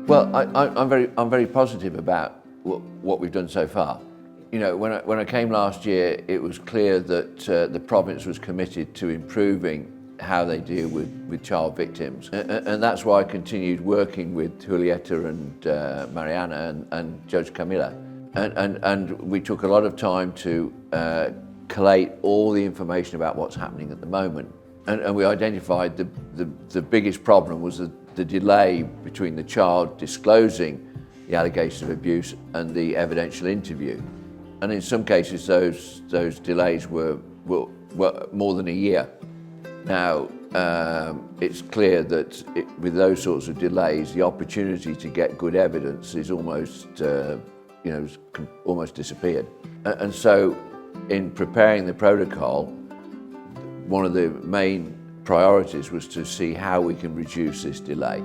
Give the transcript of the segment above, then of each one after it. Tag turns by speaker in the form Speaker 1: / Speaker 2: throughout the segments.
Speaker 1: Well, I'm very positive about what we've done so far. You know, when I came last year, it was clear that the province was committed to improving how they deal with child victims, and that's why I continued working with Julieta and Mariana and Judge Camila, and we took a lot of time to collate all the information about what's happening at the moment, and we identified the biggest problem was the delay between the child disclosing the allegations of abuse and the evidential interview. And in some cases, those delays were more than a year. Now, it's clear that with those sorts of delays, the opportunity to get good evidence is almost, almost disappeared. And so, in preparing the protocol, one of the main priorities was to see how we can reduce this delay.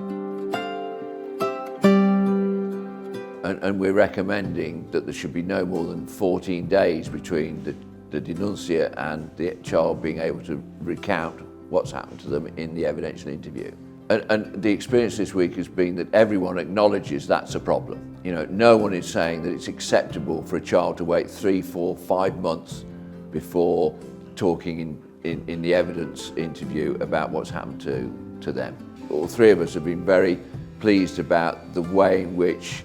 Speaker 1: And we're recommending that there should be no more than 14 days between the denunciant and the child being able to recount what's happened to them in the evidential interview. And the experience this week has been that everyone acknowledges that's a problem. You know, no one is saying that it's acceptable for a child to wait 3, 4, 5 months before talking in the evidence interview about what's happened to them. All three of us have been very pleased about the way in which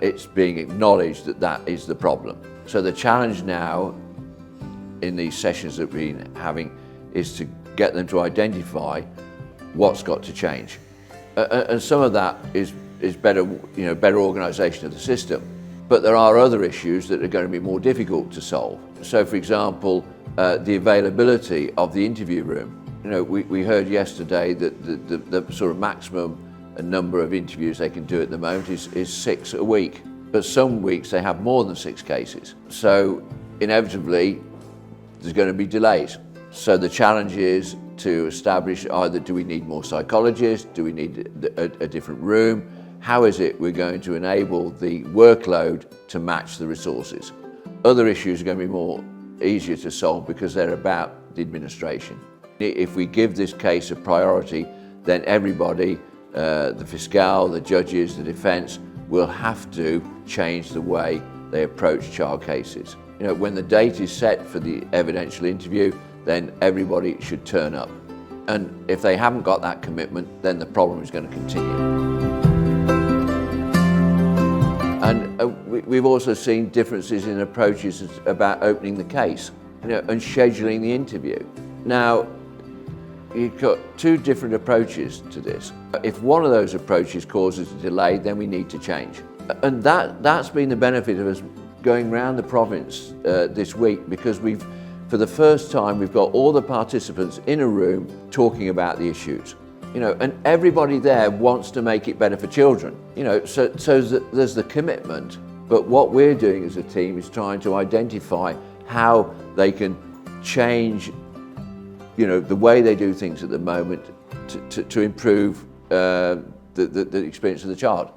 Speaker 1: it's being acknowledged that that is the problem. So the challenge now in these sessions that we've been having is to get them to identify what's got to change. And some of that is better organisation of the system. But there are other issues that are going to be more difficult to solve. So for example, the availability of the interview room. You know, we heard yesterday that the sort of maximum number of interviews they can do at the moment is 6 a week. But some weeks they have more than 6 cases. So inevitably, there's going to be delays. So the challenge is to establish either do we need more psychologists, do we need a different room? How is it we're going to enable the workload to match the resources? Other issues are going to be easier to solve because they're about the administration. If we give this case a priority, then everybody, the fiscal, the judges, the defence, will have to change the way they approach child cases. You know, when the date is set for the evidential interview, then everybody should turn up. And if they haven't got that commitment, then the problem is going to continue. And we've also seen differences in approaches about opening the case, and scheduling the interview. Now, you've got 2 different approaches to this. If one of those approaches causes a delay, then we need to change. And that's been the benefit of us going around the province this week, because for the first time, we've got all the participants in a room talking about the issues. You know, and everybody there wants to make it better for children. You know, so there's the commitment, but what we're doing as a team is trying to identify how they can change, the way they do things at the moment to improve the experience of the child.